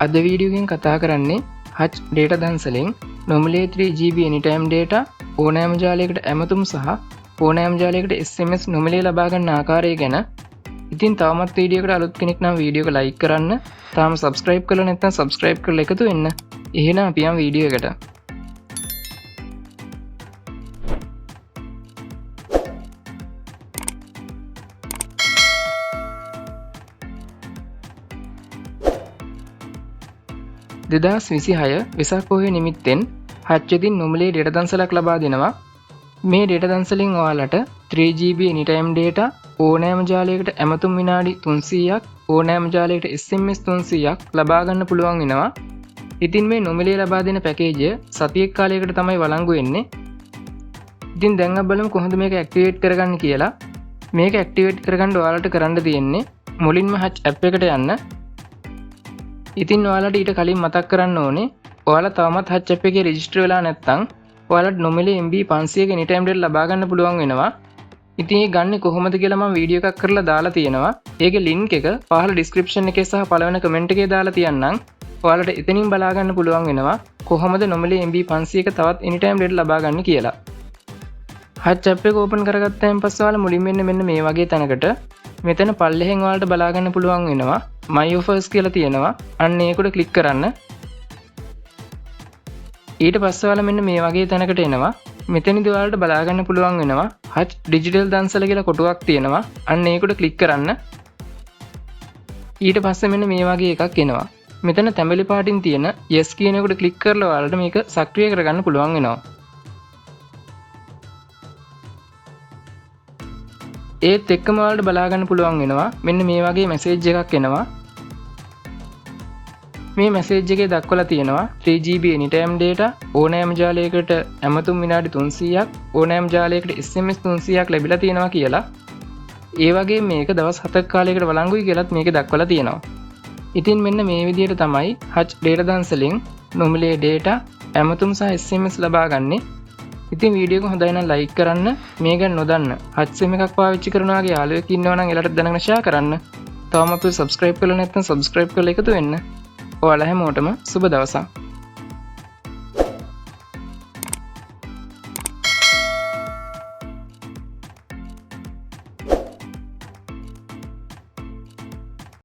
අද වීඩියෝගෙන් කතා කරන්නේ Hutch data දන්සලෙන් නොමිලේ 3GB anytime data ඕනෑම ජාලයකට ඇමතුම් සහ ඕනෑම ජාලයකට SMS නොමිලේ ලබා ගන්න ආකාරය ගැන. ඉතින් තවමත් වීඩියෝකට අලුත් කෙනෙක් නම් වීඩියෝ එක ලයික් කරන්න. තාම subscribe කරලා නැත්නම් subscribe කරලා එකතු වෙන්න. එහෙනම් අපි යමු වීඩියෝ එකට. දෙදස් 26 වෙසක් පොහොය නිමිත්තෙන් Hutch ඉදින් නොමිලේ data දන්සලක් ලබා දෙනවා. මේ data දන්සලෙන් ඔයාලට 3GB anytime data ඕනෑම ජාලයකට ඇමතුම් විනාඩි 300ක් ඕනෑම ජාලයකට SMS 300ක් ලබා ගන්න පුළුවන් වෙනවා. ඉතින් මේ නොමිලේ ලබා දෙන පැකේජය සතියක් කාලයකට තමයි වළංගු වෙන්නේ. ඉතින් දැන් අපි බලමු කොහොමද මේක ඇක්ටිවේට් කරගන්නේ කියලා. මේක ඇක්ටිවේට් කරගන්න ඔයාලට කරන්න තියෙන්නේ මුලින්ම Hutch app එකට යන්න. ඉතින් ඔයාලට ඊට කලින් මතක් කරන්න ඕනේ ඔයාලා තවමත් Hutch app එකේ රෙජිස්ටර් වෙලා නැත්නම් ඔයාලට නොමිලේ MB 500ක anytime data ලබා ගන්න පුළුවන් වෙනවා. ඉතින් ඒක ගන්න කොහොමද කියලා මම වීඩියෝ එකක් කරලා දාලා තියෙනවා. ඒකේ link එක පහළ description එකේ සහ පළවෙනි comment එකේ දාලා තියන්නම්. ඔයාලට එතනින් බලා ගන්න පුළුවන් වෙනවා කොහොමද නොමිලේ MB 500ක තවත් anytime data ලබා ගන්න කියලා. Hutch app එක open කරගත්තාන් පස්සේ ඔයාලා මුලින්ම මෙන්න මේ වගේ තැනකට මෙතන පල්ලෙහෙන් ඔයාලට බලා ගන්න පුළුවන් වෙනවා my offers කියලා තියෙනවා. අන්න ඒකට ක්ලික් කරන්න. ඊට පස්සේ ඔයාලා මෙන්න මේ වගේ තැනකට එනවා. මෙතනදී ඔයාලට බලා ගන්න පුළුවන් වෙනවා Hutch digital දන්සල කියලා කොටුවක් තියෙනවා. අන්න ඒකට ක්ලික් කරන්න. ඊට පස්සේ මෙන්න මේ වගේ එකක් එනවා. මෙතන තැඹිලි පාටින් තියෙන yes කියන එකට ක්ලික් කරලා ඔයාලට මේක සක්‍රිය කරගන්න පුළුවන් වෙනවා. ඒත් එක්කම ඔයාලට බලා ගන්න පුළුවන් වෙනවා මෙන්න මේ වගේ මැසේජ් එකක් එනවා. මේ මැසේජ් එකේ දක්වලා තියෙනවා 3GB anytime data ඕනෑම ජාලයකට ඇමතුම් විනාඩි 300ක් ඕනෑම ජාලයකට SMS 300ක් ලැබිලා තියෙනවා කියලා. ඒ වගේ මේක දවස් 7ක කාලයකට වළංගුයි කියලාත් මේකේ දක්වලා තියෙනවා. ඉතින් මෙන්න මේ විදිහට තමයි Hutch data දන්සලෙන් නොමිලේ data ඇමතුම් සහ SMS ලබා ගන්නේ. ඉතින් වීඩියෝ එක හොඳයි නම් ලයික් කරන්න. මේ ගැන නොදන්න Hutch sim එකක් පාවිච්චි කරනවාගේ යාළුවෙක් ඉන්නවා නම් එයාලට දැනගෙන ෂෙයා කරන්න. තවම අපිව subscribe කරලා නැත්නම් subscribe කරලා එකතු වෙන්න. ඔයාලා හැමෝටම සුබ දවසක්.